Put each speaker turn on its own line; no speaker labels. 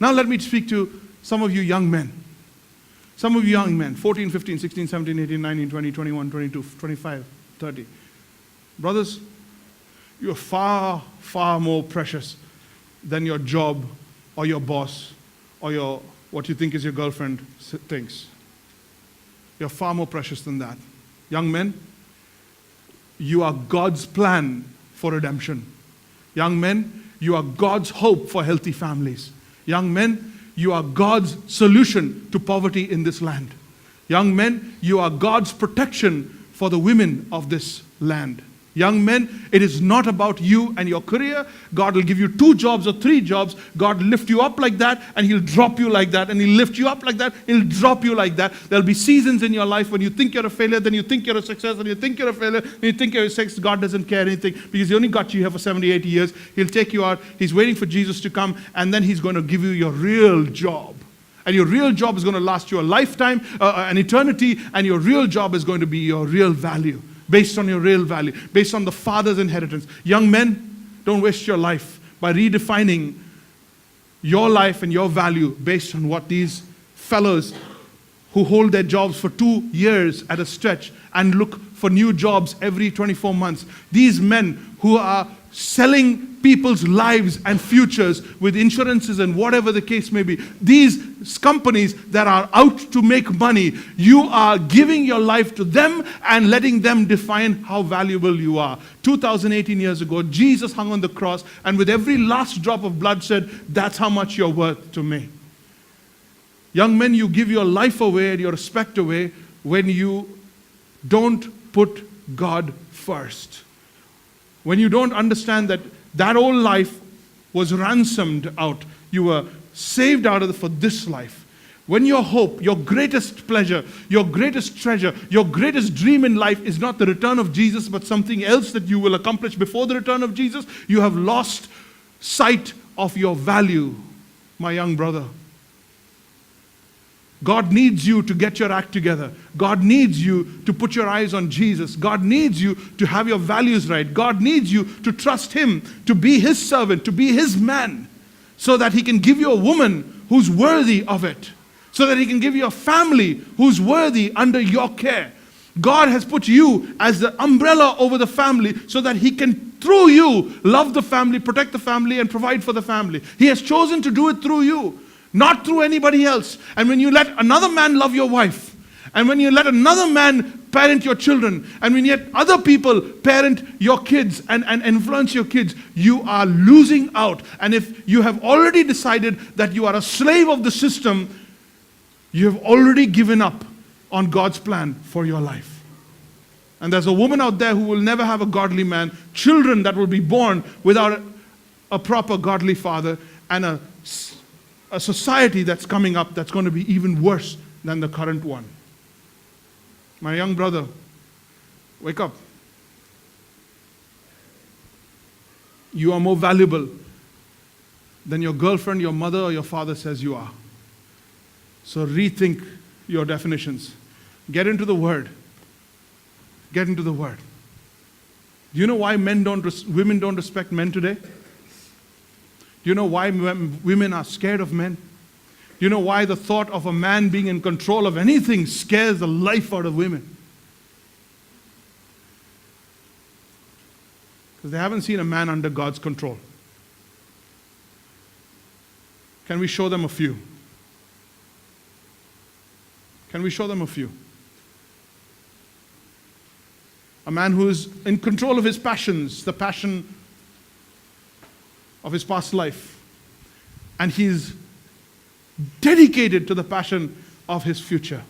Now let me speak to some of you young men. Some of you young men, 14, 15, 16, 17, 18, 19, 20, 21, 22, 25, 30. Brothers, you are far, far more precious than your job or your boss or what you think is your girlfriend thinks. You're far more precious than that. Young men, you are God's plan for redemption. Young men, you are God's hope for healthy families. Young men, you are God's solution to poverty in this land. Young men, you are God's protection for the women of this land. Young men, it is not about you and your career. God will give you 2 jobs or 3 jobs. God will lift you up like that, and He'll drop you like that, and He'll lift you up like that, He'll drop you like that. There'll be seasons in your life when you think you're a failure, then you think you're a success, and you think you're a failure, and you think you're a success. God doesn't care anything because He only got you here for 70, 80 years. He'll take you out. He's waiting for Jesus to come, and then He's going to give you your real job. And your real job is going to last you a lifetime, an eternity, and your real job is going to be your real value. Based on your real value, based on the Father's inheritance. Young men, don't waste your life by redefining your life and your value based on what these fellows who hold their jobs for 2 years at a stretch and look for new jobs every 24 months. These men who are selling people's lives and futures with insurances and whatever the case may be. These companies that are out to make money, you are giving your life to them and letting them define how valuable you are. 2018 years ago, Jesus hung on the cross, and with every last drop of blood said, that's how much you're worth to me. Young men, you give your life away and your respect away when you don't put God first. When you don't understand that old life was ransomed out. You were saved out of it for this life. When your hope, your greatest pleasure, your greatest treasure, your greatest dream in life is not the return of Jesus, but something else that you will accomplish before the return of Jesus, you have lost sight of your value, my young brother. God needs you to get your act together. God needs you to put your eyes on Jesus. God needs you to have your values right. God needs you to trust Him, to be His servant, to be His man, so that He can give you a woman who's worthy of it, so that He can give you a family who's worthy under your care. God has put you as the umbrella over the family so that He can, through you, love the family, protect the family, and provide for the family. He has chosen to do it through you, not through anybody else. And when you let another man love your wife, and when you let another man parent your children, and when you let other people parent your kids and influence your kids, you are losing out. And if you have already decided that you are a slave of the system, you have already given up on God's plan for your life. And there's a woman out there who will never have a godly man, children that will be born without a proper godly father, and a society that's coming up that's going to be even worse than the current one. My young brother, wake up. You are more valuable than your girlfriend, your mother, or your father says you are. So rethink your definitions. Get into the Word. Get into the Word. Do you know why women don't respect men today? Do you know why women are scared of men? Do you know why the thought of a man being in control of anything scares the life out of women? Because they haven't seen a man under God's control. Can we show them a few? Can we show them a few? A man who is in control of his passions, the passion of his past life, and he's dedicated to the passion of his future.